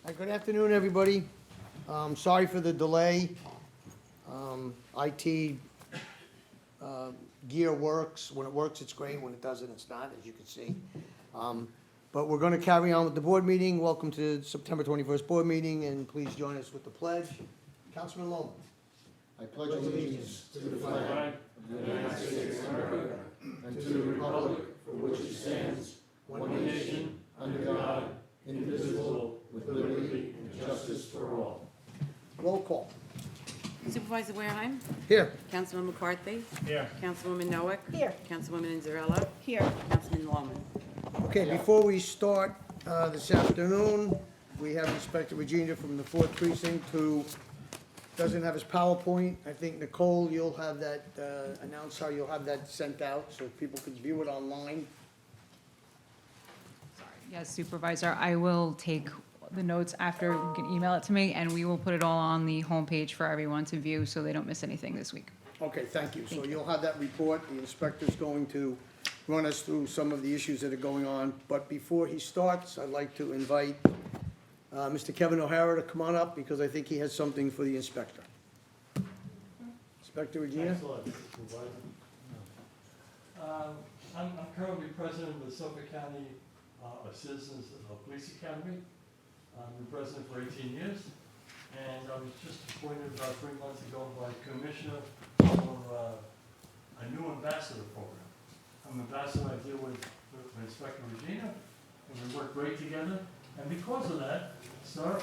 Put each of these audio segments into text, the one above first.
Good afternoon, everybody. Sorry for the delay. IT gear works. When it works, it's great. When it doesn't, it's not, as you can see. But we're going to carry on with the board meeting. Welcome to September 21st board meeting, and please join us with the pledge. Councilman Loman. I pledge allegiance to the flag of the United States of America and to the republic for which it stands, one nation, under God, indivisible, with liberty and justice for all. Roll call. Supervisor Wareheim. Here. Councilman McCarthy. Here. Councilwoman Noack. Here. Councilwoman Inzarella. Here. Councilman Loman. Okay, before we start this afternoon, we have Inspector Regina from the 4th Precinct who doesn't have his PowerPoint. I think, Nicole, you'll have that, announce how you'll have that sent out so people can view it online. Yes, Supervisor, I will take the notes after, you can email it to me, and we will put it all on the homepage for everyone to view so they don't miss anything this week. Okay, thank you. So Thank you. you'll have that report. The inspector's going to run us through some of the issues that are going on. But before he starts, I'd like to invite Mr. Kevin O'Hara to come on up because I think he has something for the inspector. Inspector Regina? Thanks a lot, Supervisor. I'm currently president of the Suffolk County Citizens Police Academy. I've been president for 18 years, and I was just appointed about 3 months ago by Commissioner for a new ambassador program. I'm ambassador, I deal with Inspector Regina, and we work great together. And because of that, sir,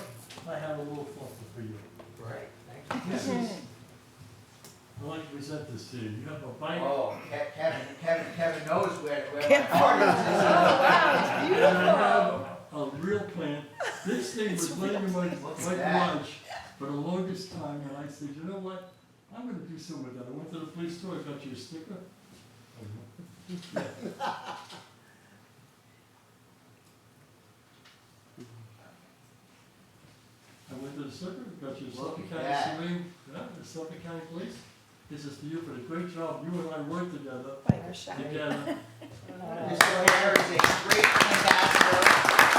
I have a little something for you. Great, thank you. This is, I'd like to present this to you. You have a bike. Oh, Kevin knows where my heart is. Oh, wow, it's And I have a real plant. This thing was laying in my garage for the longest time, and I said, you know what? I'm gonna do something with that. I went to the police store, I got you a sticker. I went to the sticker, got you a Look Suffolk at County that. Serene, the Suffolk County Police. This is for you for the great job you and I worked together. Fire shot. Together. Mr. O'Hara is a great ambassador to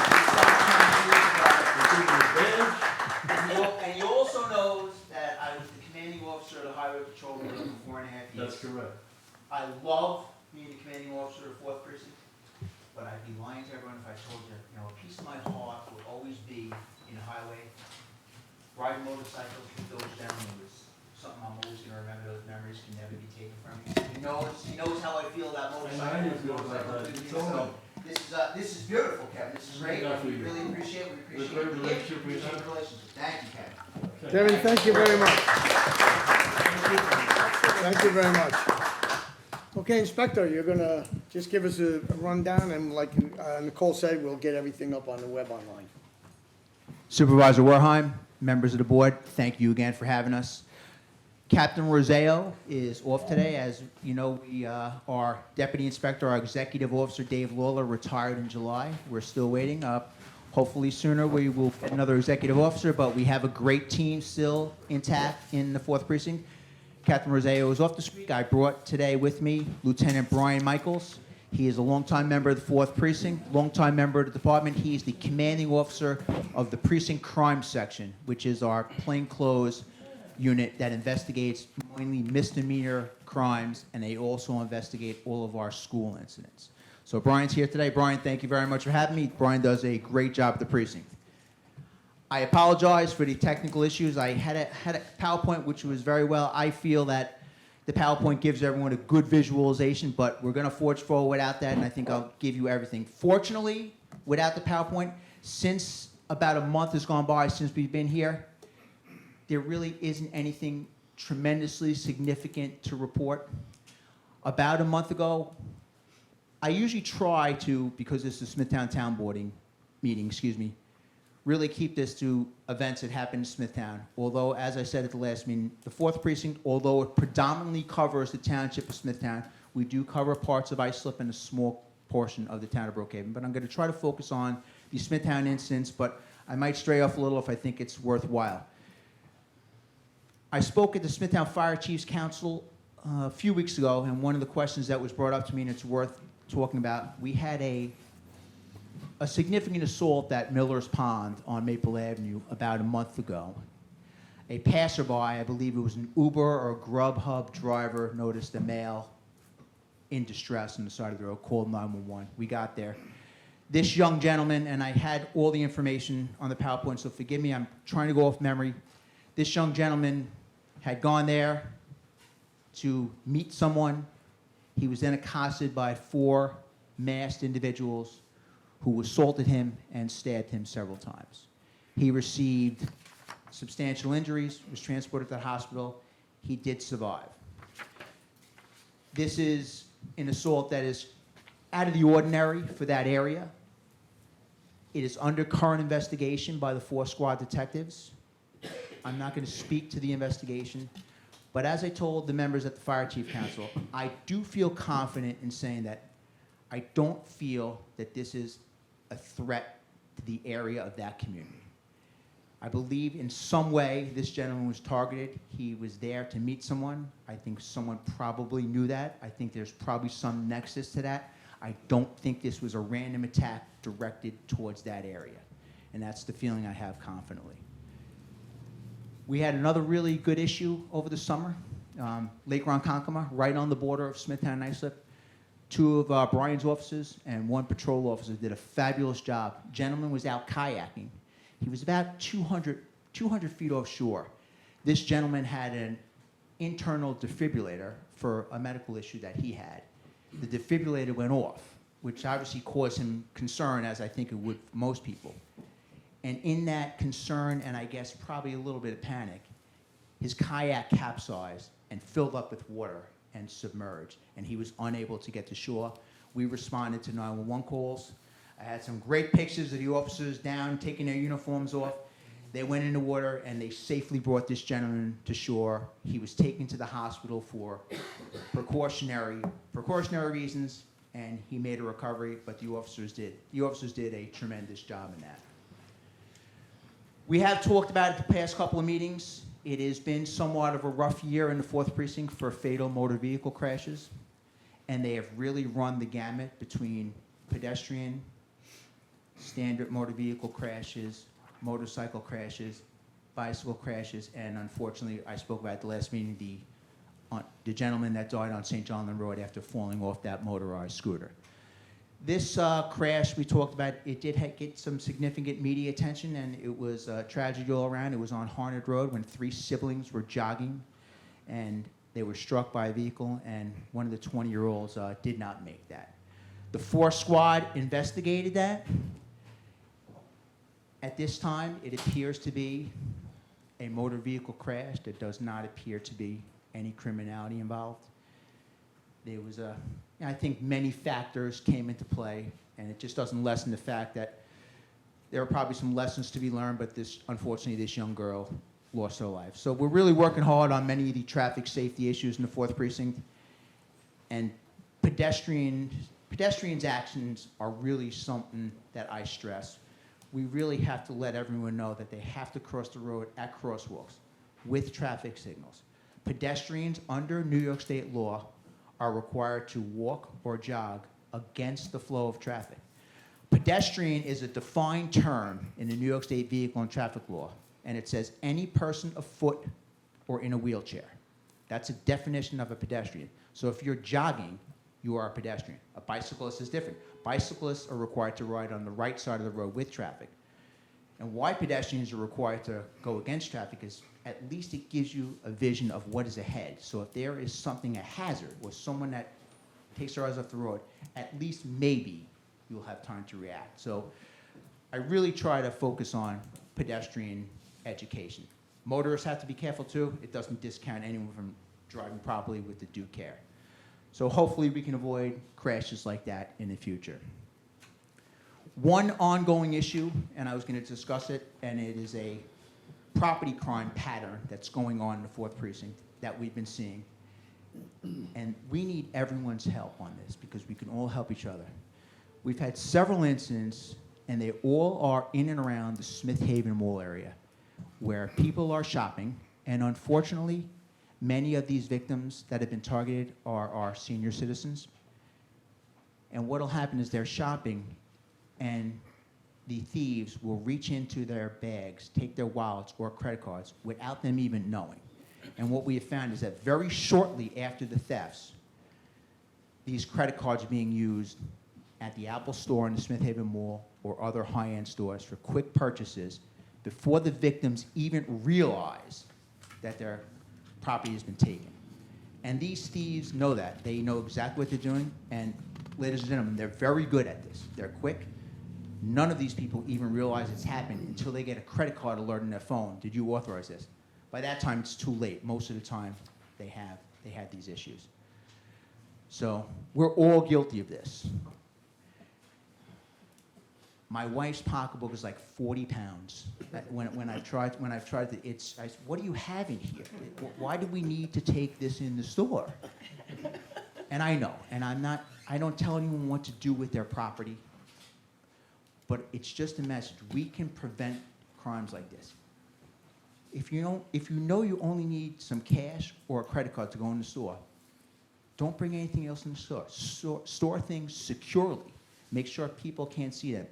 the Suffolk County Police Department. And he also knows that I was the commanding officer of the Highway Patrol for 4.5 years. That's correct. I love being the commanding officer of 4th Precinct, but I'd be lying to everyone if I told you, a piece of my heart will always be in highway. Riding motorcycles with those gentlemen was something I'm always gonna remember. Those memories can never be taken from me. He knows how I feel about And I motorcycles. feel about that. It's all So, this is beautiful, Kevin. This is great. Thank you. We really appreciate it. We appreciate great the relationship we appreciate have. the relationship. Thank you, Kevin. Okay. Kevin, thank you very much. Thank you very much. Okay, Inspector, you're gonna just give us a rundown, and like Nicole said, we'll get everything up on the web online. Supervisor Werheim, members of the board, thank you again for having us. Captain Roseo is off today. As you know, our deputy inspector, our executive officer, Dave Lawler, retired in July. We're still waiting. Hopefully sooner we will get another executive officer, but we have a great team still intact in the 4th Precinct. Captain Roseo is off this week. I brought today with me Lieutenant Brian Michaels. He is a longtime member of the 4th Precinct, longtime member of the department. He is the commanding officer of the Precinct Crime Section, which is our plainclothes unit that investigates mainly misdemeanor crimes, and they also investigate all of our school incidents. So Brian's here today. Brian, thank you very much for having me. Brian does a great job at the precinct. I apologize for the technical issues. I had a PowerPoint which was very well. I feel that the PowerPoint gives everyone a good visualization, but we're going to forge forward without that, and I think I'll give you everything. Fortunately, without the PowerPoint, since about a month has gone by since we've been here, there really isn't anything tremendously significant to report. About a month ago, I usually try to, because this is Smithtown Town Boarding meeting, really keep this to events that happen in Smithtown. Although, as I said at the last meeting, the 4th Precinct, although it predominantly covers the township of Smithtown, we do cover parts of Islip and a small portion of the town of Brookhaven. But I'm going to try to focus on the Smithtown incidents, but I might stray off a little if I think it's worthwhile. I spoke at the Smithtown Fire Chiefs Council a few weeks ago, and one of the questions that was brought up to me, and it's worth talking about, we had a a significant assault at Miller's Pond on Maple Avenue about a month ago. A passerby, I believe it was an Uber or Grubhub driver, noticed a male in distress on the side of the road, called 911. We got there. This young gentleman, and I had all the information on the PowerPoint, so forgive me, I'm trying to go off memory. This young gentleman had gone there to meet someone. He was then accosted by 4 masked individuals who assaulted him and stabbed him several times. He received substantial injuries, was transported to the hospital. He did survive. This is an assault that is out of the ordinary for that area. It is under current investigation by the 4 squad detectives. I'm not going to speak to the investigation, but as I told the members at the Fire Chief Council, I do feel confident in saying that I don't feel that this is a threat to the area of that community. I believe in some way this gentleman was targeted. He was there to meet someone. I think someone probably knew that. I think there's probably some nexus to that. I don't think this was a random attack directed towards that area. And that's the feeling I have confidently. We had another really good issue over the summer. Lake Ronkonkoma, right on the border of Smithtown and Islip. 2 of Brian's officers and 1 patrol officer did a fabulous job. Gentleman was out kayaking. He was about 200 feet offshore. This gentleman had an internal defibrillator for a medical issue that he had. The defibrillator went off, which obviously caused him concern, as I think it would for most people. And in that concern, and I guess probably a little bit of panic, his kayak capsized and filled up with water and submerged, and he was unable to get to shore. We responded to 911 calls. I had some great pictures of the officers down, taking their uniforms off. They went in the water, and they safely brought this gentleman to shore. He was taken to the hospital for precautionary reasons, and he made a recovery, but the officers did a tremendous job in that. We have talked about it the past couple of meetings. It has been somewhat of a rough year in the 4th Precinct for fatal motor vehicle crashes, and they have really run the gamut between pedestrian, standard motor vehicle crashes, motorcycle crashes, bicycle crashes, and unfortunately, I spoke about at the last meeting, the gentleman that died on St. John Lynn Road after falling off that motorized scooter. This crash we talked about, it did get some significant media attention, and it was a tragedy all around. It was on Harnett Road when 3 siblings were jogging, and they were struck by a vehicle, and one of the 20-year-olds did not make that. The 4 squad investigated that. At this time, it appears to be a motor vehicle crash. There does not appear to be any criminality involved. There was I think many factors came into play, and it just doesn't lessen the fact that there are probably some lessons to be learned, but unfortunately, this young girl lost her life. So we're really working hard on many of the traffic safety issues in the 4th Precinct, and pedestrians' actions are really something that I stress. We really have to let everyone know that they have to cross the road at crosswalks with traffic signals. Pedestrians under New York State law are required to walk or jog against the flow of traffic. Pedestrian is a defined term in the New York State Vehicle and Traffic Law, and it says any person afoot or in a wheelchair. That's a definition of a pedestrian. So if you're jogging, you are a pedestrian. A bicyclist is different. Bicyclists are required to ride on the right side of the road with traffic. And why pedestrians are required to go against traffic is at least it gives you a vision of what is ahead. So if there is something, a hazard, or someone that takes their eyes off the road, at least maybe you'll have time to react. So I really try to focus on pedestrian education. Motorists have to be careful too. It doesn't discount anyone from driving properly with the due care. So hopefully we can avoid crashes like that in the future. One ongoing issue, and I was going to discuss it, and it is a property crime pattern that's going on in the 4th Precinct that we've been seeing. And we need everyone's help on this because we can all help each other. We've had several incidents, and they all are in and around the Smith Haven Mall area where people are shopping, and unfortunately, many of these victims that have been targeted are our senior citizens. And what will happen is they're shopping, and the thieves will reach into their bags, take their wallets or credit cards without them even knowing. And what we have found is that very shortly after the thefts, these credit cards are being used at the Apple Store in the Smith Haven Mall or other high-end stores for quick purchases before the victims even realize that their property has been taken. And these thieves know that. They know exactly what they're doing. And ladies and gentlemen, they're very good at this. They're quick. None of these people even realize it's happened until they get a credit card alert on their phone. Did you authorize this? By that time, it's too late. Most of the time, they had these issues. So we're all guilty of this. My wife's pocketbook is like 40 pounds. When I've tried to, I said, what do you have in here? Why do we need to take this in the store? And I know, and I don't tell anyone what to do with their property, but it's just a message. We can prevent crimes like this. If you know you only need some cash or a credit card to go in the store, don't bring anything else in the store. Store things securely. Make sure people can't see them.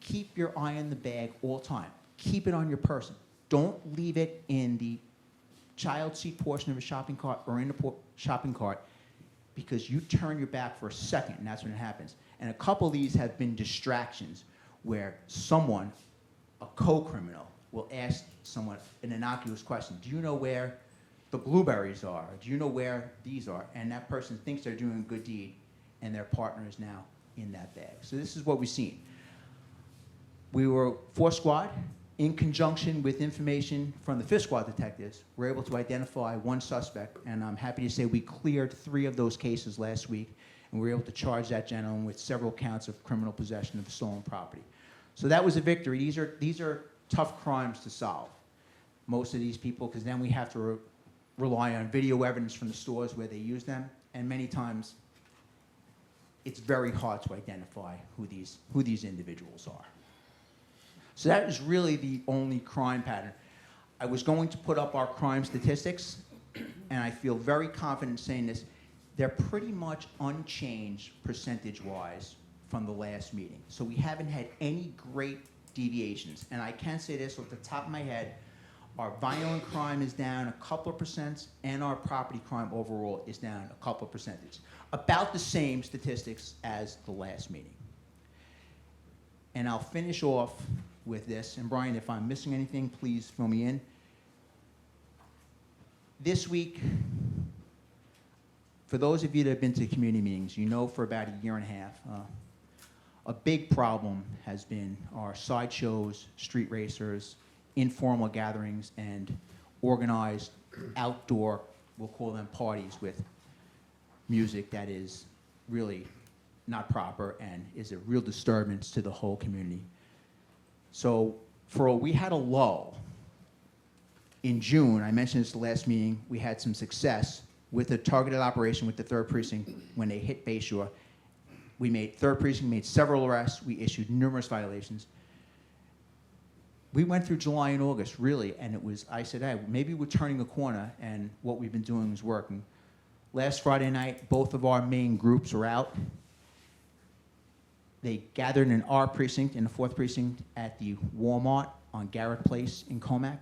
Keep your eye on the bag all the time. Keep it on your person. Don't leave it in the child seat portion of a shopping cart or in the shopping cart, because you turn your back for a second and that's when it happens. And a couple of these have been distractions where someone, a co-criminal, will ask someone an innocuous question. Do you know where the blueberries are? Do you know where these are? And that person thinks they're doing a good deed, and their partner is now in that bag. So this is what we've seen. We were 4 squad, in conjunction with information from the 5th squad detectives, were able to identify 1 suspect, and I'm happy to say we cleared 3 of those cases last week, and we were able to charge that gentleman with several counts of criminal possession of stolen property. So that was a victory. These are tough crimes to solve. Most of these people, because then we have to rely on video evidence from the stores where they use them, and many times it's very hard to identify who these individuals are. So that is really the only crime pattern. I was going to put up our crime statistics, and I feel very confident saying this. They're pretty much unchanged percentage-wise from the last meeting. So we haven't had any great deviations. And I can say this off the top of my head, our violent crime is down a couple of percent, and our property crime overall is down a couple of percentage. About the same statistics as the last meeting. And I'll finish off with this, and Brian, if I'm missing anything, please fill me in. This week, for those of you that have been to community meetings, you know for about a year and a half, a big problem has been our sideshows, street racers, informal gatherings, and organized outdoor, we'll call them parties, with music that is really not proper and is a real disturbance to the whole community. So we had a lull. In June, I mentioned this the last meeting, we had some success with a targeted operation with the 3rd Precinct when they hit Bayshore. 3rd Precinct made several arrests, we issued numerous violations. We went through July and August, really, and I said, hey, maybe we're turning a corner, and what we've been doing is working. Last Friday night, both of our main groups were out. They gathered in our precinct, in the 4th Precinct, at the Walmart on Garrett Place in Comac.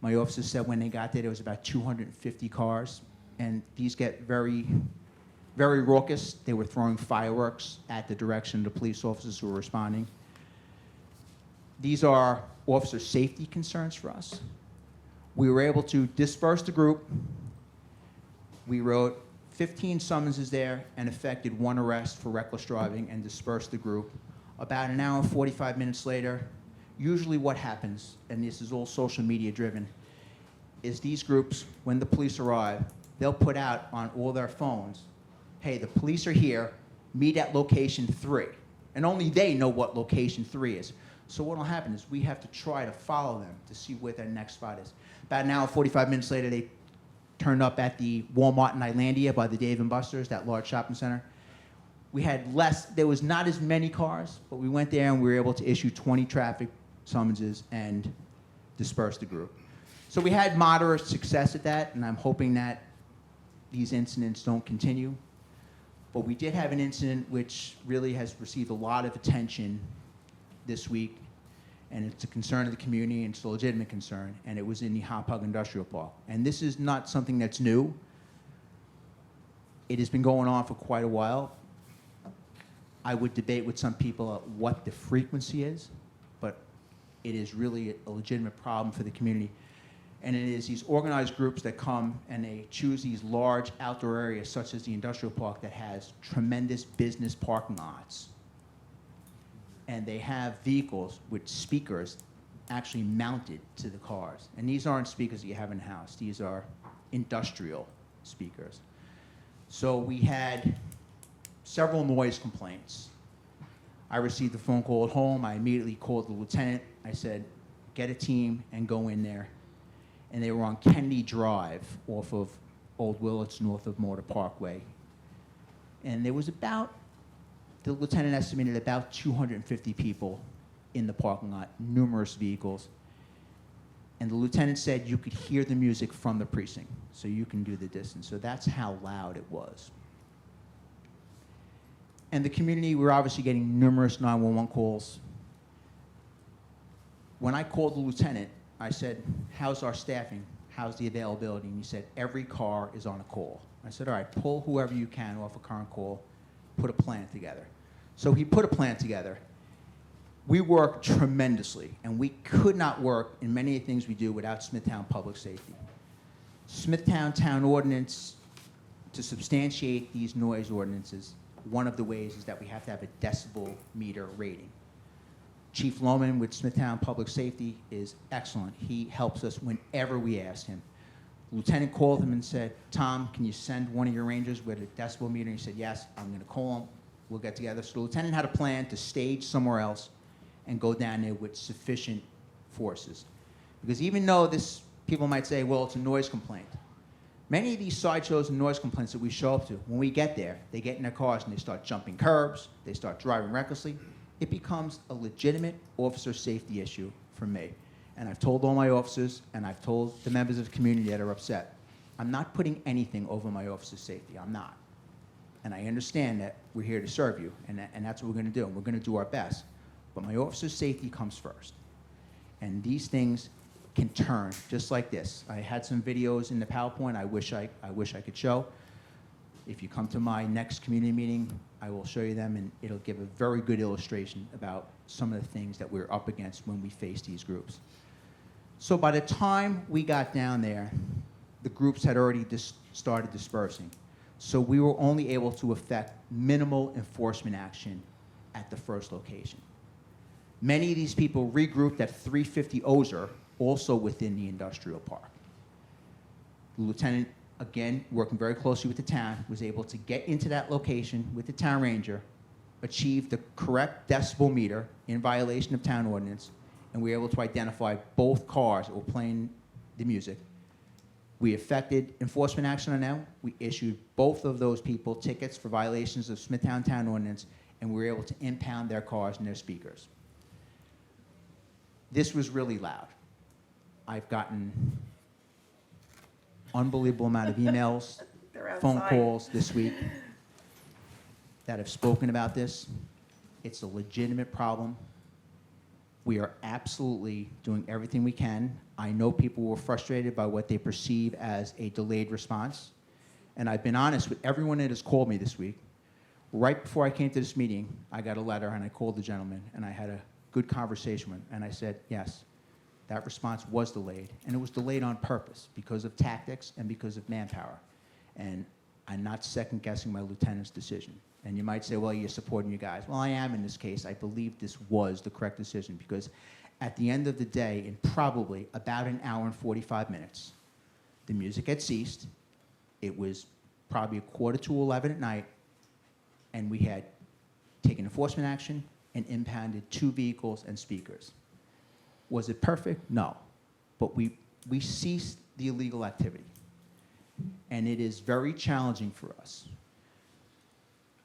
My officers said when they got there was about 250 cars, and these get very, very raucous. They were throwing fireworks at the direction of the police officers who were responding. These are officer safety concerns for us. We were able to disperse the group. We wrote 15 summonses there and effected 1 arrest for reckless driving and dispersed the group. About an hour and 45 minutes later, usually what happens, and this is all social media driven, is these groups, when the police arrive, they'll put out on all their phones, hey, the police are here, meet at location 3. And only they know what location 3 is. So what will happen is we have to try to follow them to see where their next spot is. About an hour and 45 minutes later, they turned up at the Walmart in Islandia by the Dave & Buster's, that large shopping center. There was not as many cars, but we went there and we were able to issue 20 traffic summonses and disperse the group. So we had moderate success at that, and I'm hoping that these incidents don't continue. But we did have an incident which really has received a lot of attention this week, and it's a concern of the community, and it's a legitimate concern, and it was in the Hopog Industrial Park. And this is not something that's new. It has been going on for quite a while. I would debate with some people what the frequency is, but it is really a legitimate problem for the community. And it is these organized groups that come and they choose these large outdoor areas such as the industrial park that has tremendous business parking lots. And they have vehicles with speakers actually mounted to the cars. And these aren't speakers that you have in the house. These are industrial speakers. So we had several noise complaints. I received a phone call at home. I immediately called the lieutenant. I said, get a team and go in there. And they were on Kennedy Drive off of Old Willits, north of Motor Parkway. And there was about, the lieutenant estimated about 250 people in the parking lot, numerous vehicles. And the lieutenant said you could hear the music from the precinct, so you can do the distance. So that's how loud it was. And the community, we're obviously getting numerous 911 calls. When I called the lieutenant, I said, how's our staffing? How's the availability? And he said, every car is on a call. I said, all right, pull whoever you can off a current call, put a plan together. So he put a plan together. We work tremendously, and we could not work in many of the things we do without Smithtown Public Safety. Smithtown Town Ordinance, to substantiate these noise ordinances, one of the ways is that we have to have a decibel meter rating. Chief Lohman with Smithtown Public Safety is excellent. He helps us whenever we ask him. Lieutenant called him and said, Tom, can you send one of your rangers with a decibel meter? And he said, yes, I'm going to call him. We'll get together. So the lieutenant had a plan to stage somewhere else and go down there with sufficient forces. Because even though people might say, well, it's a noise complaint. Many of these sideshows and noise complaints that we show up to, when we get there, they get in their cars and they start jumping curbs, they start driving recklessly. It becomes a legitimate officer safety issue for me. And I've told all my officers, and I've told the members of the community that are upset, I'm not putting anything over my officers' safety. I'm not. And I understand that we're here to serve you, and that's what we're going to do. And we're going to do our best. But my officers' safety comes first. And these things can turn just like this. I had some videos in the PowerPoint I wish I could show. If you come to my next community meeting, I will show you them, and it'll give a very good illustration about some of the things that we're up against when we face these groups. So by the time we got down there, the groups had already started dispersing. So we were only able to effect minimal enforcement action at the first location. Many of these people regrouped at 350 Ozer, also within the industrial park. The lieutenant, again, working very closely with the town, was able to get into that location with the town ranger, achieve the correct decibel meter in violation of town ordinance, and we were able to identify both cars that were playing the music. We effected enforcement action on them. We issued both of those people tickets for violations of Smithtown Town Ordinance, and we were able to impound their cars and their speakers. This was really loud. I've gotten unbelievable amount of emails, phone calls this week that have spoken about this. It's a legitimate problem. We are absolutely doing everything we can. I know people were frustrated by what they perceive as a delayed response. And I've been honest with everyone that has called me this week. Right before I came to this meeting, I got a letter and I called the gentleman and I had a good conversation with him. And I said, yes, that response was delayed. And it was delayed on purpose because of tactics and because of manpower. And I'm not second guessing my lieutenant's decision. And you might say, well, you're supporting you guys. Well, I am in this case. I believe this was the correct decision because at the end of the day, in probably about an hour and 45 minutes, the music had ceased. It was probably 11:45 at night, and we had taken enforcement action and impounded 2 vehicles and speakers. Was it perfect? No. But we ceased the illegal activity. And it is very challenging for us.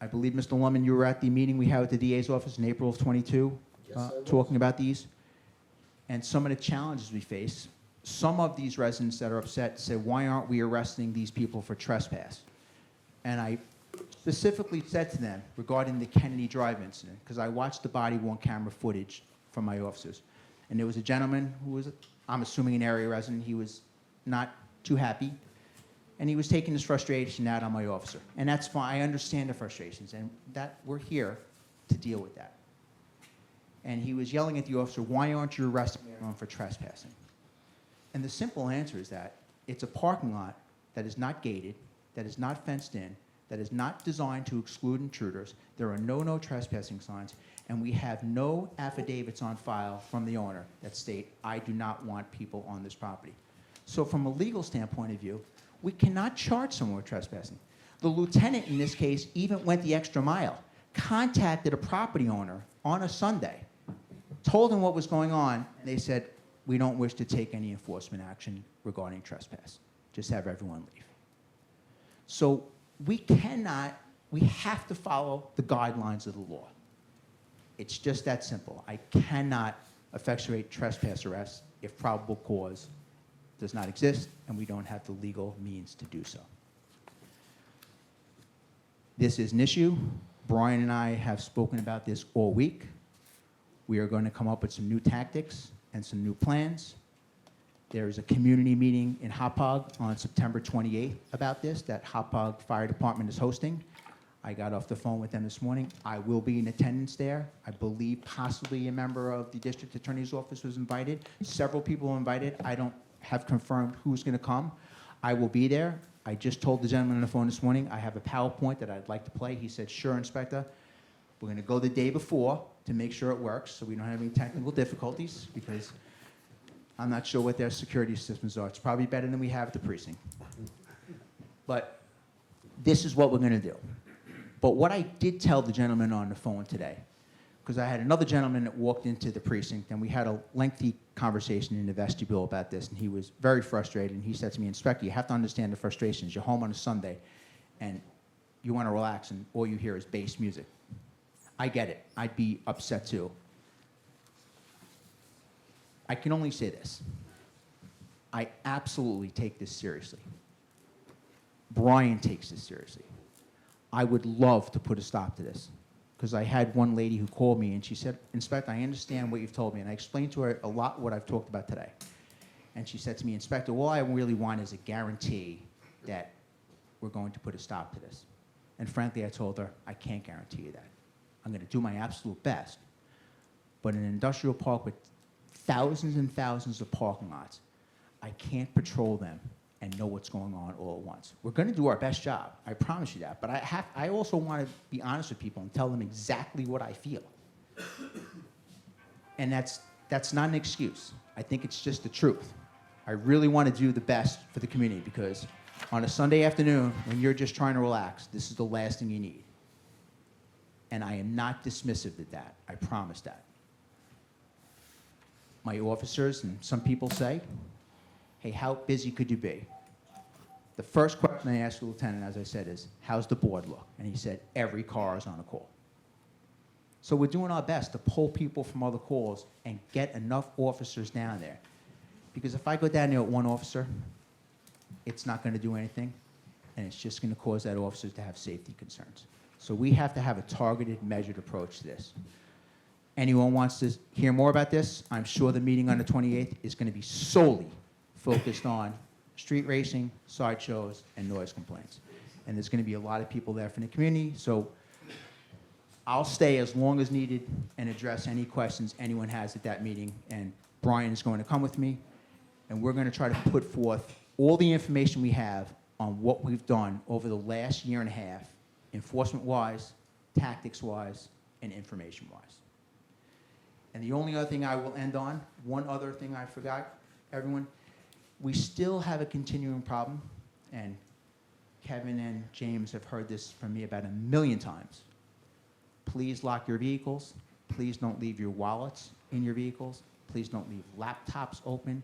I believe, Mr. Lohman, you were at the meeting we had with the DA's office in April of 22, Yes, I was. talking about these. And some of the challenges we face, some of these residents that are upset say, why aren't we arresting these people for trespass? And I specifically said to them regarding the Kennedy Drive incident, because I watched the body-worn camera footage from my officers, and there was a gentleman who was, I'm assuming, an area resident. He was not too happy, and he was taking his frustration out on my officer. And that's fine. I understand the frustrations, and that we're here to deal with that. And he was yelling at the officer, "Why aren't you arresting everyone for trespassing?" And the simple answer is that it's a parking lot that is not gated, that is not fenced in, that is not designed to exclude intruders. There are no trespassing signs, and we have no affidavits on file from the owner that state, "I do not want people on this property." So from a legal standpoint of view, we cannot charge someone with trespassing. The lieutenant in this case even went the extra mile, contacted a property owner on a Sunday, told him what was going on, and they said, "We don't wish to take any enforcement action regarding trespass. Just have everyone leave." So we have to follow the guidelines of the law. It's just that simple. I cannot effectuate trespass arrests if probable cause does not exist and we don't have the legal means to do so. This is an issue. Brian and I have spoken about this all week. We are going to come up with some new tactics and some new plans. There is a community meeting in Hauppauge on September 28th about this that Hauppauge Fire Department is hosting. I got off the phone with them this morning. I will be in attendance there. I believe possibly a member of the district attorney's office was invited. Several people were invited. I don't have confirmed who's going to come. I will be there. I just told the gentleman on the phone this morning I have a PowerPoint that I'd like to play. He said, "Sure, Inspector." We're going to go the day before to make sure it works so we don't have any technical difficulties, because I'm not sure what their security systems are. It's probably better than we have at the precinct. But this is what we're going to do. But what I did tell the gentleman on the phone today, because I had another gentleman that walked into the precinct, and we had a lengthy conversation in the vestibule about this, and he was very frustrated. And he said to me, "Inspector, you have to understand the frustrations. You're home on a Sunday, and you want to relax, and all you hear is bass music." I get it. I'd be upset too. I can only say this. I absolutely take this seriously. Brian takes this seriously. I would love to put a stop to this, because I had one lady who called me and she said, "Inspector, I understand what you've told me." And I explained to her a lot what I've talked about today. And she said to me, "Inspector, all I really want is a guarantee that we're going to put a stop to this." And frankly, I told her, "I can't guarantee you that. I'm going to do my absolute best. But in an industrial park with thousands and thousands of parking lots, I can't patrol them and know what's going on all at once. We're going to do our best job. I promise you that. But I also want to be honest with people and tell them exactly what I feel. And that's not an excuse. I think it's just the truth. I really want to do the best for the community, because on a Sunday afternoon, when you're just trying to relax, this is the last thing you need. And I am not dismissive of that. I promise that. My officers and some people say, "Hey, how busy could you be?" The first question I asked the lieutenant, as I said, is, "How's the board look?" And he said, "Every car is on a call." So we're doing our best to pull people from other calls and get enough officers down there. Because if I go down there with one officer, it's not going to do anything, and it's just going to cause that officer to have safety concerns. So we have to have a targeted, measured approach to this. Anyone wants to hear more about this, I'm sure the meeting on the 28th is going to be solely focused on street racing, sideshows, and noise complaints. And there's going to be a lot of people there from the community, so I'll stay as long as needed and address any questions anyone has at that meeting. And Brian is going to come with me, and we're going to try to put forth all the information we have on what we've done over the last year and a half, enforcement-wise, tactics-wise, and information-wise. And the only other thing I will end on, one other thing I forgot, everyone, we still have a continuing problem, and Kevin and James have heard this from me about 1,000,000 times. Please lock your vehicles. Please don't leave your wallets in your vehicles. Please don't leave laptops open.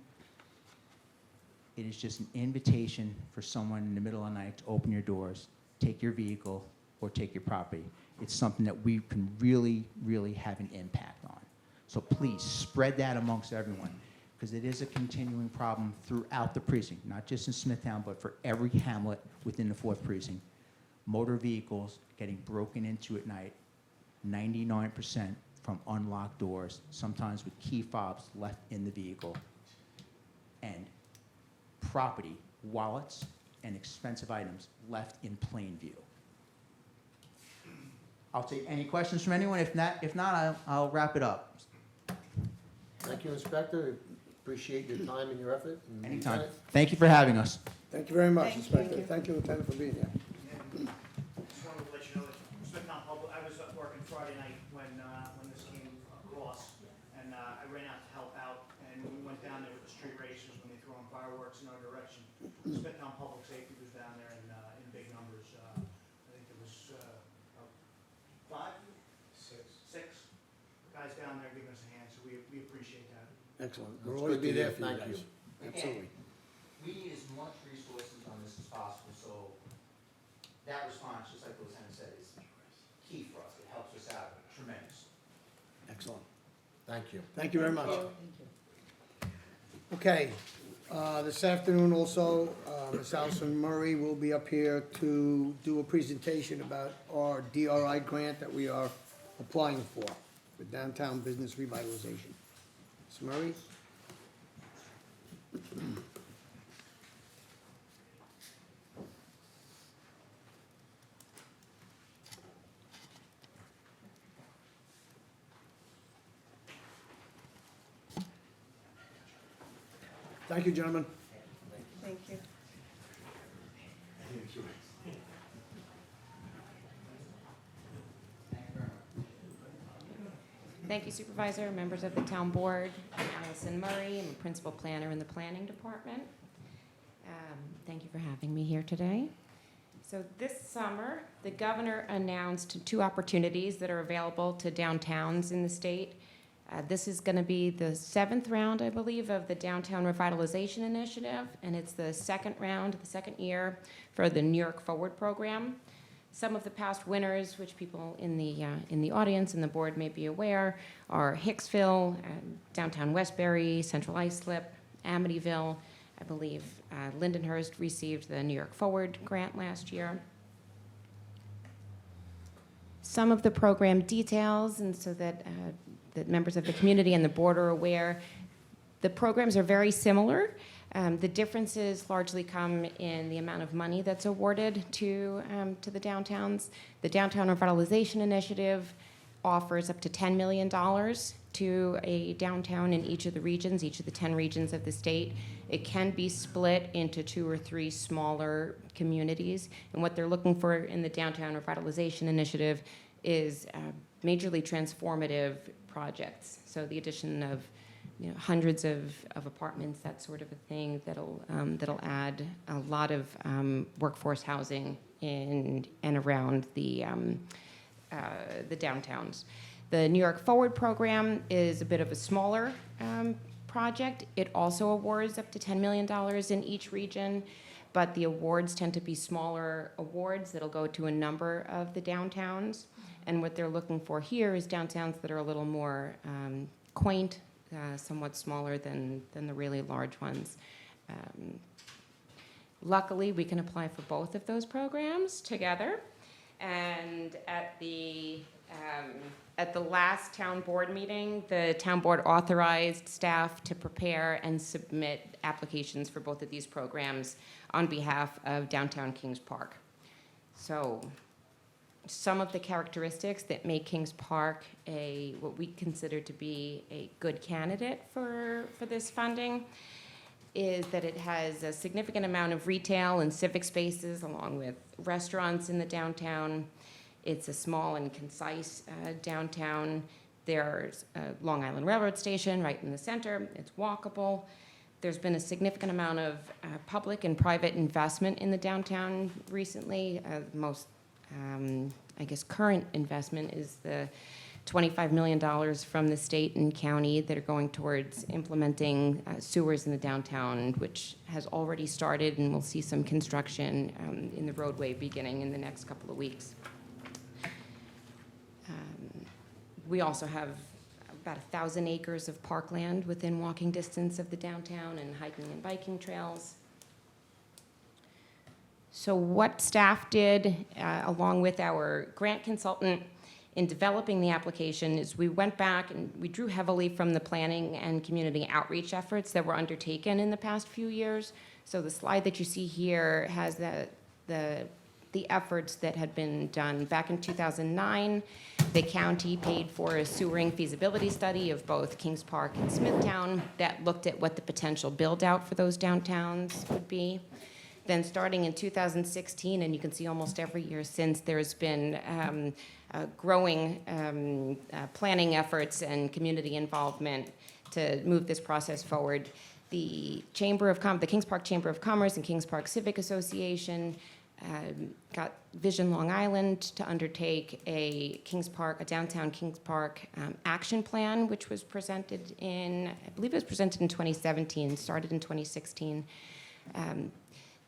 It is just an invitation for someone in the middle of the night to open your doors, take your vehicle, or take your property. It's something that we can really, really have an impact on. So please spread that amongst everyone, because it is a continuing problem throughout the precinct, not just in Smithtown, but for every hamlet within the 4th precinct. motor vehicles getting broken into at night, 99% from unlocked doors, sometimes with key fobs left in the vehicle, and property, wallets, and expensive items left in plain view. I'll take any questions from anyone. If not, I'll wrap it up. Thank you, Inspector. Appreciate your time and your effort. And Anytime. Lieutenant, Thank you for having us. Thank you very much, Thank Inspector. you. Thank you, Lieutenant, for being here. Just wanted to let you know that Smithtown Public, I was working Friday night when this came across, and I ran out to help out, and we went down there with the street racers when they threw on fireworks in our direction. Smithtown Public Safety was down there in big numbers. I think there was 6 guys down there giving us a hand, so we appreciate that. Excellent. That's We'll always good be to there hear. for you Thank guys. you. Absolutely. We need as much resources on this as possible, so that response, just like the lieutenant said, is key for us. It helps us out tremendously. Excellent. Thank you. Thank you very much. Okay, this afternoon also, Ms. Allison Murray will be up here to do a presentation about our DRI grant that we are applying for downtown business revitalization. Ms. Murray? Thank you, gentlemen. Thank you. Thank you, Supervisor, members of the Town Board. I'm Allison Murray. I'm a Principal Planner in the Planning Department. Thank you for having me here today. So this summer, the governor announced 2 opportunities that are available to downtowns in the state. This is going to be the 7th round, I believe, of the Downtown Revitalization Initiative, and it's the second round, the second year for the New York Forward program. Some of the past winners, which people in the audience and the board may be aware, are Hicksville, downtown Westbury, Central Islip, Amityville. I believe Lindenhurst received the New York Forward grant last year. Some of the program details, and so that that members of the community and the board are aware, the programs are very similar. The differences largely come in the amount of money that's awarded to the downtowns. The Downtown Revitalization Initiative offers up to $10 million to a downtown in each of the regions, each of the 10 regions of the state. It can be split into 2 or 3 smaller communities. And what they're looking for in the Downtown Revitalization Initiative is majorly transformative projects. So the addition of hundreds of apartments, that sort of a thing, that'll add a lot of workforce housing in and around the downtowns. The New York Forward program is a bit of a smaller project. It also awards up to $10 million in each region, but the awards tend to be smaller awards that'll go to a number of the downtowns. And what they're looking for here is downtowns that are a little more quaint, somewhat smaller than the really large ones. Luckily, we can apply for both of those programs together. And at the last town board meeting, the town board authorized staff to prepare and submit applications for both of these programs on behalf of downtown Kings Park. So some of the characteristics that make Kings Park what we consider to be a good candidate for this funding is that it has a significant amount of retail and civic spaces along with restaurants in the downtown. It's a small and concise downtown. There's a Long Island Railroad Station right in the center. It's walkable. There's been a significant amount of public and private investment in the downtown recently. The most current investment is the $25 million from the state and county that are going towards implementing sewers in the downtown, which has already started, and we'll see some construction in the roadway beginning in the next couple of weeks. We also have about 1,000 acres of parkland within walking distance of the downtown and hiking and biking trails. So what staff did, along with our grant consultant in developing the application, is we went back and we drew heavily from the planning and community outreach efforts that were undertaken in the past few years. So the slide that you see here has the efforts that had been done. Back in 2009, the county paid for a sewering feasibility study of both Kings Park and Smithtown that looked at what the potential build-out for those downtowns would be. Then starting in 2016, and you can see almost every year since, there's been growing planning efforts and community involvement to move this process forward. The Kings Park Chamber of Commerce and Kings Park Civic Association got Vision Long Island to undertake a downtown Kings Park action plan, which was presented I believe it was presented in 2017, started in 2016.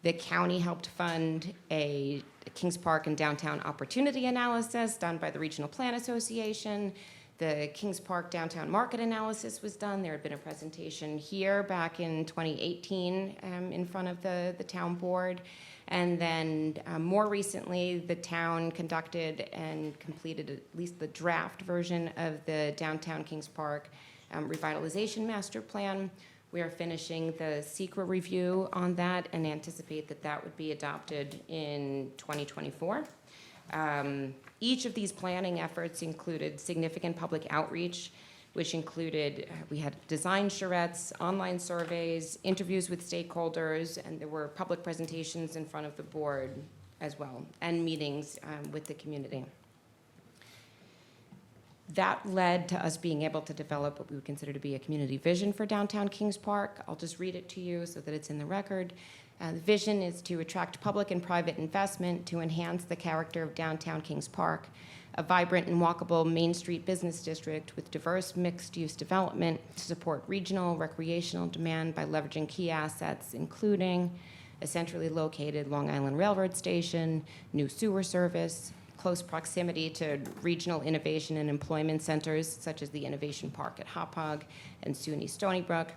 The county helped fund a Kings Park and downtown opportunity analysis done by the Regional Plan Association. The Kings Park downtown market analysis was done. There had been a presentation here back in 2018 in front of the town board. And then more recently, the town conducted and completed at least the draft version of the downtown Kings Park revitalization master plan. We are finishing the SECRA review on that and anticipate that that would be adopted in 2024. Each of these planning efforts included significant public outreach, which included, we had design charrettes, online surveys, interviews with stakeholders, and there were public presentations in front of the board as well, and meetings with the community. That led to us being able to develop what we would consider to be a community vision for downtown Kings Park. I'll just read it to you so that it's in the record. The vision is to attract public and private investment to enhance the character of downtown Kings Park, a vibrant and walkable Main Street business district with diverse mixed-use development to support regional recreational demand by leveraging key assets, including a centrally located Long Island Railroad station, new sewer service, close proximity to regional innovation and employment centers such as the Innovation Park at Hauppauge and SUNY Stony Brook,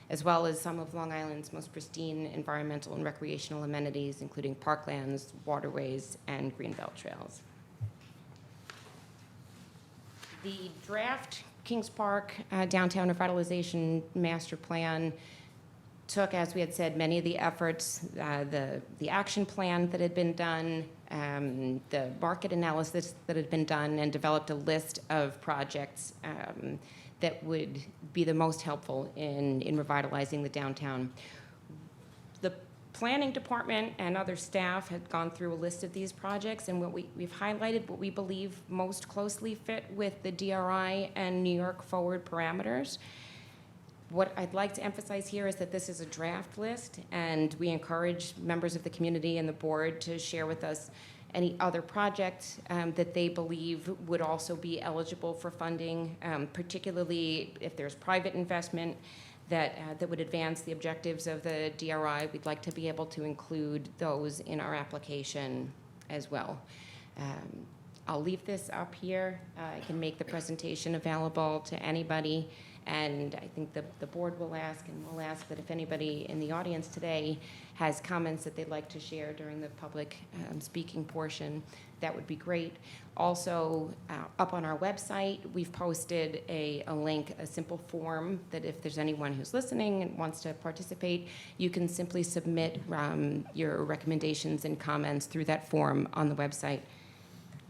as well as some of Long Island's most pristine environmental and recreational amenities, including parklands, waterways, and greenbelt trails. The draft Kings Park downtown revitalization master plan took, as we had said, many of the efforts, the action plan that had been done, the market analysis that had been done, and developed a list of projects that would be the most helpful in revitalizing the downtown. The planning department and other staff had gone through a list of these projects, and we've highlighted what we believe most closely fit with the DRI and New York Forward parameters. What I'd like to emphasize here is that this is a draft list, and we encourage members of the community and the board to share with us any other projects that they believe would also be eligible for funding, particularly if there's private investment that would advance the objectives of the DRI. We'd like to be able to include those in our application as well. I'll leave this up here. I can make the presentation available to anybody. And I think the board will ask, and we'll ask that if anybody in the audience today has comments that they'd like to share during the public speaking portion, that would be great. Also, up on our website, we've posted a link, a simple form that if there's anyone who's listening and wants to participate, you can simply submit your recommendations and comments through that form on the website.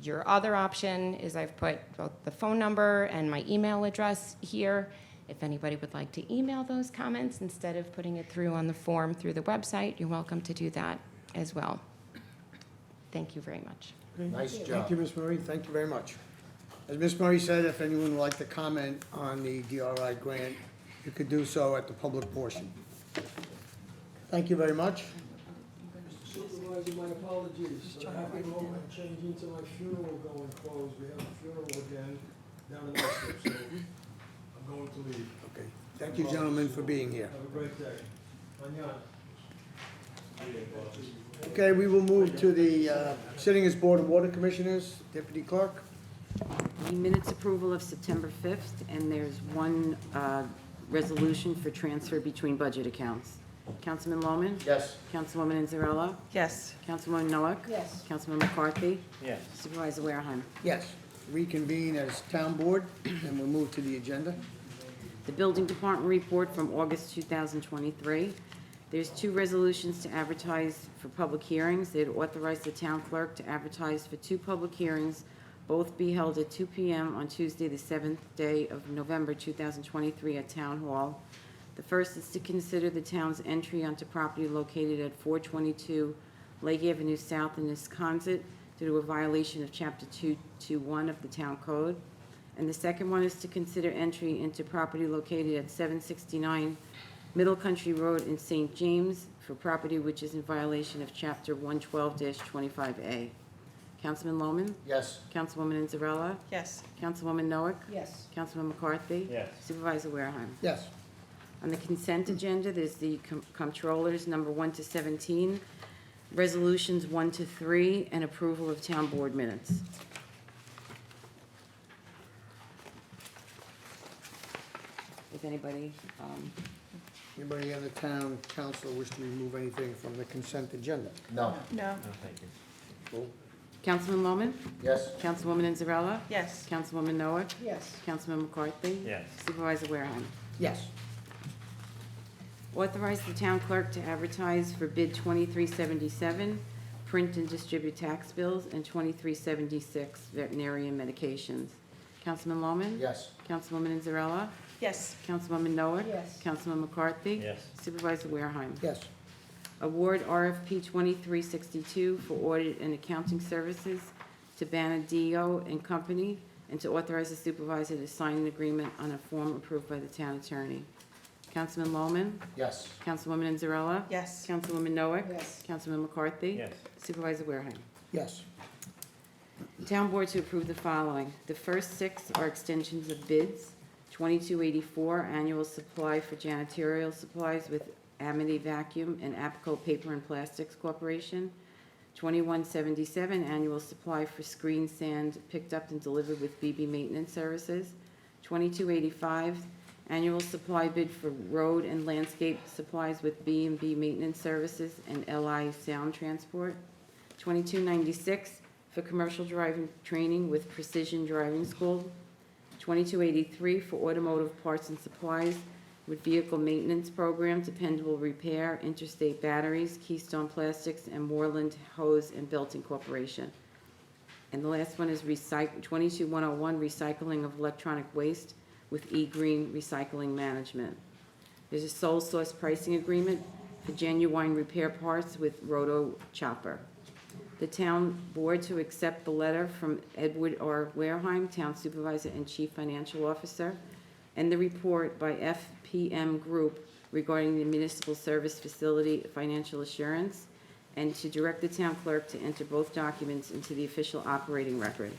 Your other option is I've put both the phone number and my email address here. If anybody would like to email those comments instead of putting it through on the form through the website, you're welcome to do that as well. Thank you very much. Nice job. Thank you, Ms. Murray. Thank you very much. As Ms. Murray said, if anyone would like to comment on the DRI grant, you could do so at the public portion. Thank you very much. Supervisor, my apologies. I have to go and change into my funeral going clothes. We have a funeral again down in Essex, so I'm going to leave. Okay. Thank you, gentlemen, for being here. Have a great day. Mañana. Okay, we will move to the sitting as Board of Water Commissioners. Deputy Clerk. The minutes approval of September 5th, and there's one resolution for transfer between budget accounts. Councilman Loman, Yes. Councilwoman Inzarella, Yes. Councilwoman Noack, Yes. Councilman McCarthy, Yes. Supervisor Wareheim. Yes. Reconvene as town board, and we'll move to the agenda. The Building Department report from August 2023. There's 2 resolutions to advertise for public hearings. They'd authorize the town clerk to advertise for 2 public hearings, both be held at 2 p.m. on Tuesday, the 7th day of November 2023 at Town Hall. The first is to consider the town's entry onto property located at 422 Lake Avenue South in Wisconsin due to a violation of Chapter 221 of the Town Code. And the second one is to consider entry into property located at 769 Middle Country Road in St. James for property which is in violation of Chapter 112-25A. Councilman Loman, Yes. Councilwoman Inzarella, Yes. Councilwoman Noack, Yes. Councilman McCarthy. Yes. Supervisor Wareheim. Yes. On the consent agenda, there's the comptrollers, number 1 to 17, resolutions 1 to 3, and approval of town board minutes. If anybody, Anybody on the town council wish to remove anything from the consent agenda? No. No. Thank you. Cool. Councilman Loman, Yes. Councilwoman Inzarella, Yes. Councilwoman Noack, Yes. Councilman McCarthy. Yes. Supervisor Wareheim. Yes. Authorize the town clerk to advertise for bid 2377, print and distribute tax bills, and 2376, veterinarian medications. Councilman Loman? Yes. Councilwoman Inzarella? Yes. Councilwoman Noack? Yes. Councilman McCarthy? Yes. Supervisor Wareheim. Yes. Award RFP 2362 for audit and accounting services to Banadio and Company, and to authorize the supervisor to sign an agreement on a form approved by the town attorney. Councilman Loman? Yes. Councilwoman Inzarella? Yes. Councilwoman Noack? Yes. Councilman McCarthy? Yes. Supervisor Wareheim. Yes. Town board to approve the following. The first 6 are extensions of bids. 2284, annual supply for janitorial supplies with Amity Vacuum and APCO Paper and Plastics Corporation. 2177, annual supply for screen sand picked up and delivered with BB Maintenance Services. 2285, annual supply bid for road and landscape supplies with B&B Maintenance Services and LI Sound Transport. 2296, for commercial driving training with Precision Driving School. 2283, for automotive parts and supplies with Vehicle Maintenance Program, Dependable Repair, Interstate Batteries, Keystone Plastics, and Moreland Hose and Belting Corporation. And the last one is 22101, recycling of electronic waste with E-Green Recycling Management. There's a sole source pricing agreement for genuine repair parts with Roto Chopper. The town board to accept the letter from Edward R. Wareheim, Town Supervisor and Chief Financial Officer, and the report by FPM Group regarding the municipal service facility financial assurance, and to direct the town clerk to enter both documents into the official operating record.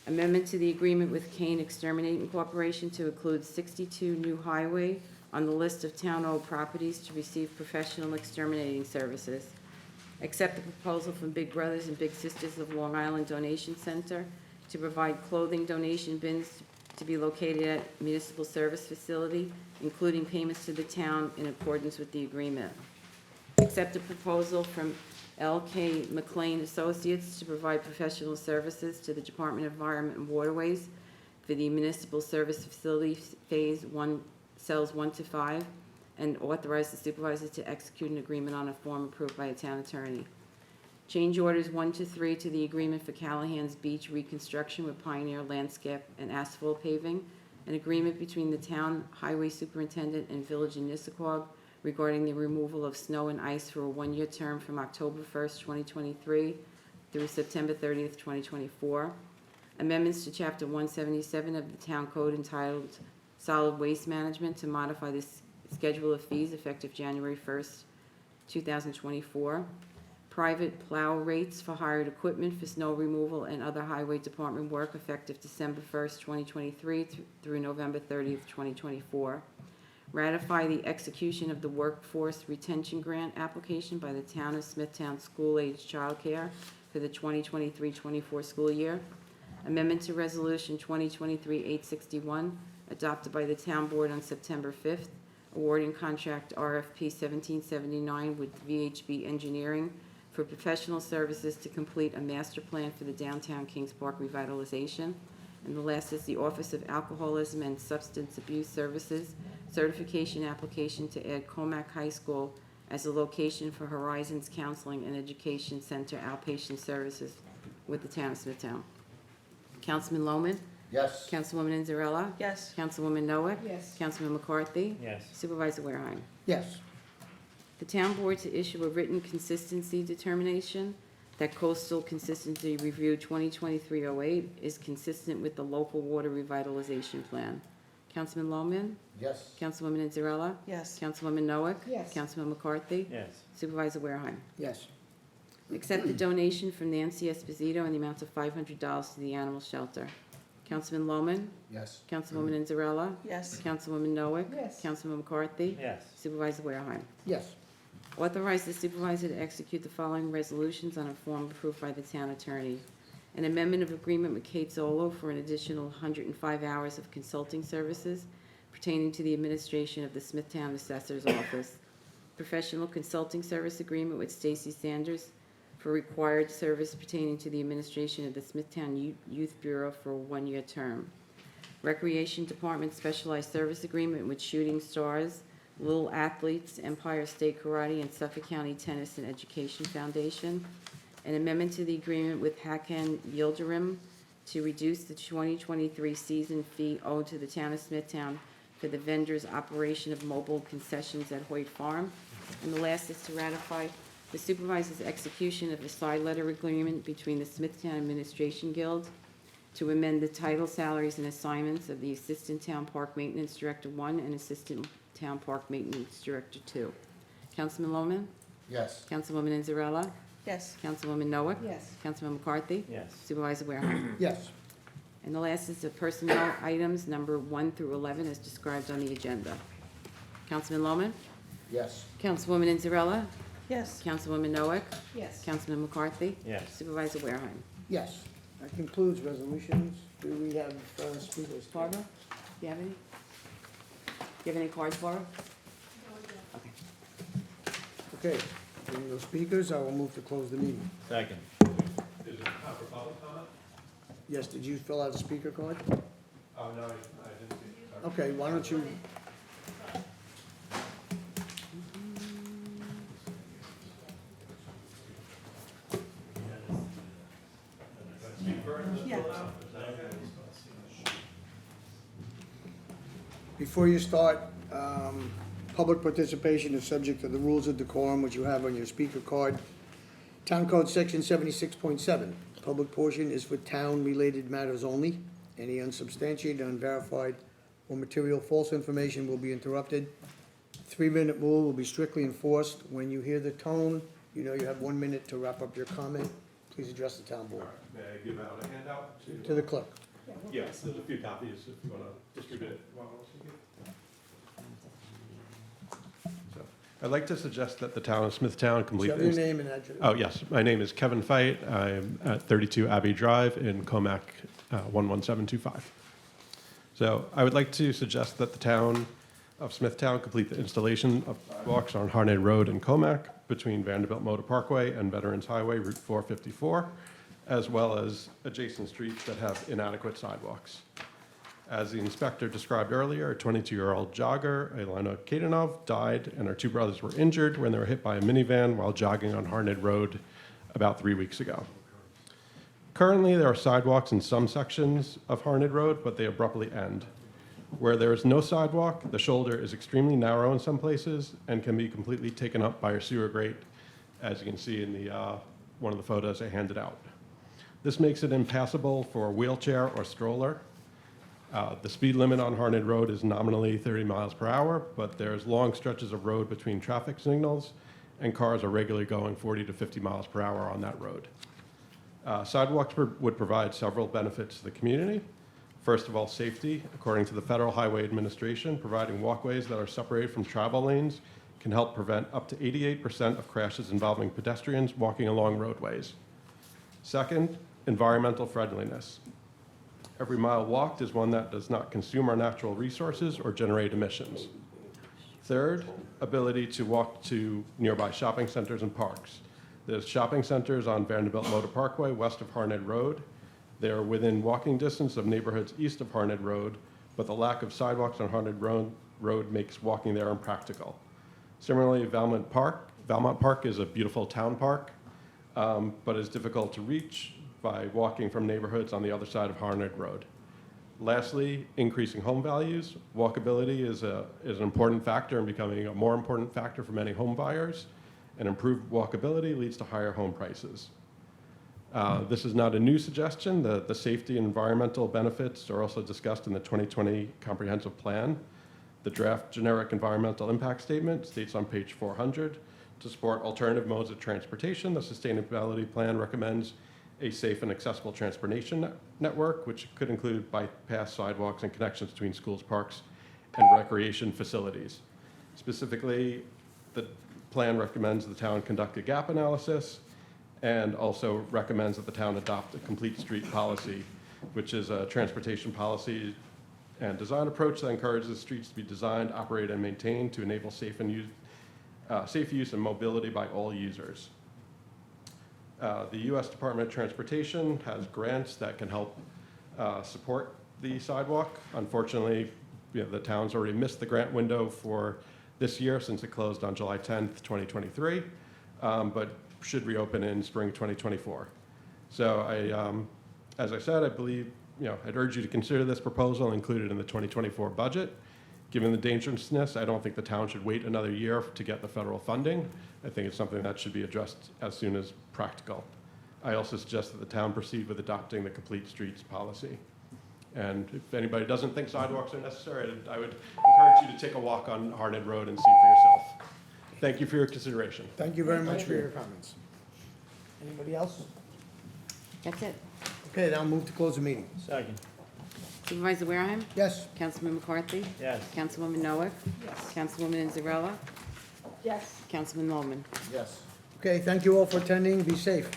Amendment to the agreement with Kane Exterminating Corporation to include 62 new highway on the list of town-owned properties to receive professional exterminating services. Accept the proposal from Big Brothers and Big Sisters of Long Island Donation Center to provide clothing donation bins to be located at municipal service facility, including payments to the town in accordance with the agreement. Accept a proposal from L.K. McLean Associates to provide professional services to the Department of Environment and Waterways for the municipal service facility Phase 1, cells 1 to 5, and authorize the supervisor to execute an agreement on a form approved by a town attorney. Change orders 1 to 3 to the agreement for Callahan's Beach reconstruction with Pioneer Landscape and Asphalt Paving, an agreement between the town highway superintendent and Village of Nisququag regarding the removal of snow and ice for a 1-year term from October 1st, 2023 through September 30th, 2024. Amendments to Chapter 177 of the Town Code entitled Solid Waste Management to modify the schedule of fees effective January 1st, 2024. Private plow rates for hired equipment for snow removal and other highway department work effective December 1st, 2023 through November 30th, 2024. Ratify the execution of the Workforce Retention Grant application by the Town of Smithtown School-Age Childcare for the 2023-24 school year. Amendment to Resolution 2023-861, adopted by the Town Board on September 5th, awarding contract RFP 1779 with VHB Engineering for professional services to complete a master plan for the downtown Kings Park revitalization. And the last is the Office of Alcoholism and Substance Abuse Services certification application to add Comac High School as a location for Horizons Counseling and Education Center outpatient services with the town of Smithtown. Councilman Lohman? Yes. Councilwoman Inzarella? Yes. Councilwoman Noack? Yes. Councilman McCarthy? Yes. Supervisor Wareheim. Yes. The town board to issue a written consistency determination that Coastal Consistency Review 2023-08 is consistent with the local water revitalization plan. Councilman Lohman? Yes. Councilwoman Inzarella? Yes. Councilwoman Noack? Yes. Councilman McCarthy? Yes. Supervisor Wareheim. Yes. Accept the donation from Nancy Esposito in the amount of $500 to the animal shelter. Councilman Lohman? Yes. Councilwoman Inzarella? Yes. Councilwoman Noack? Yes. Councilman McCarthy? Yes. Supervisor Wareheim. Yes. Authorize the supervisor to execute the following resolutions on a form approved by the town attorney. An amendment of agreement with Kate Zolo for an additional 105 hours of consulting services pertaining to the administration of the Smithtown Assessor's Office. Professional consulting service agreement with Stacy Sanders for required service pertaining to the administration of the Smithtown Youth Bureau for a one-year term. Recreation Department specialized service agreement with Shooting Stars, Little Athletes, Empire State Karate, and Suffolk County Tennis and Education Foundation. An amendment to the agreement with Hakan Yildirim to reduce the 2023 season fee owed to the town of Smithtown for the vendor's operation of mobile concessions at Hoyt Farm. And the last is to ratify the supervisor's execution of a side letter agreement between the Smithtown Administration Guild to amend the title, salaries, and assignments of the Assistant Town Park Maintenance Director 1 and Assistant Town Park Maintenance Director 2. Councilman Lohman? Yes. Councilwoman Inzarella? Yes. Councilwoman Noack? Yes. Councilman McCarthy? Yes. Supervisor Warehouse. Yes. And the last is the personnel items, number 1 through 11, as described on the agenda. Councilman Lohman? Yes. Councilwoman Inzarella? Yes. Councilwoman Noack? Yes. Councilman McCarthy? Yes. Supervisor Wareheim. Yes. That concludes resolutions. Do we have speakers? Barbara, do you have any? Do you have any cards, Barbara? Okay. Okay. Being no speakers, I will move to close the meeting. Second. Is it time for public comment? Yes, did you fill out a speaker card? Oh, no, I didn't see it. Okay, why don't you, Yeah. before you start, public participation is subject to the rules of decorum, which you have on your speaker card. Town Code Section 76.7, public portion is for town-related matters only. Any unsubstantiated, unverified, or material false information will be interrupted. 3-minute rule will be strictly enforced. When you hear the tone, you know you have 1 minute to wrap up your comment. Please address the town All board. right, may I give out a handout? To the clerk. Yes, there's a few copies if you want to distribute it. So, I'd like to suggest that the town of Smithtown complete. Share your name and address. Oh, yes. My name is Kevin Feit. I'm at 32 Abbey Drive in Comac, 11725. So I would like to suggest that the town of Smithtown complete the installation of sidewalks on Harnett Road in Comac between Vanderbilt Motor Parkway and Veterans Highway Route 454, as well as adjacent streets that have inadequate sidewalks. As the inspector described earlier, a 22-year-old jogger, Elena Kadanov, died, and her 2 brothers were injured when they were hit by a minivan while jogging on Harnett Road about 3 weeks ago. Currently, there are sidewalks in some sections of Harnett Road, but they abruptly end. Where there is no sidewalk, the shoulder is extremely narrow in some places and can be completely taken up by a sewer grate, as you can see in the, one of the photos I handed out. This makes it impassable for a wheelchair or stroller. The speed limit on Harnett Road is nominally 30 miles per hour, but there's long stretches of road between traffic signals, and cars are regularly going 40 to 50 miles per hour on that road. Sidewalks would provide several benefits to the community. First of all, safety. According to the Federal Highway Administration, providing walkways that are separated from travel lanes can help prevent up to 88% of crashes involving pedestrians walking along roadways. Second, environmental friendliness. Every mile walked is one that does not consume our natural resources or generate emissions. Third, ability to walk to nearby shopping centers and parks. There's shopping centers on Vanderbilt Motor Parkway, west of Harned Road. They are within walking distance of neighborhoods east of Harned Road, but the lack of sidewalks on Harned Road makes walking there impractical. Similarly, Valmont Park is a beautiful town park, but is difficult to reach by walking from neighborhoods on the other side of Harned Road. Lastly, increasing home values. Walkability is an important factor and becoming a more important factor for many home buyers, and improved walkability leads to higher home prices. This is not a new suggestion. The safety and environmental benefits are also discussed in the 2020 comprehensive plan. The draft generic environmental impact statement states on page 400, to support alternative modes of transportation, the sustainability plan recommends a safe and accessible transportation network, which could include bypass sidewalks and connections between schools, parks, and recreation facilities. Specifically, the plan recommends the town conduct a gap analysis and also recommends that the town adopt a complete street policy, which is a transportation policy and design approach that encourages streets to be designed, operated, and maintained to enable safe use and mobility by all users. The U.S. Department of Transportation has grants that can help support the sidewalk. Unfortunately, the town's already missed the grant window for this year since it closed on July 10th, 2023, but should reopen in spring 2024. So as I said, I believe, I'd urge you to consider this proposal and include it in the 2024 budget. Given the dangerousness, I don't think the town should wait another year to get the federal funding. I think it's something that should be addressed as soon as practical. I also suggest that the town proceed with adopting the complete streets policy. And if anybody doesn't think sidewalks are necessary, I would encourage you to take a walk on Harned Road and see for yourself. Thank you for your consideration. Thank you very much for your comments. Anybody else? That's it. Okay, now move to close the meeting. Second. Supervisor Wareham? Yes? Councilman McCarthy? Yes. Councilwoman Noack? Yes. Councilwoman Inzarella? Yes. Councilman Bowman? Yes. Okay, thank you all for attending. Be safe.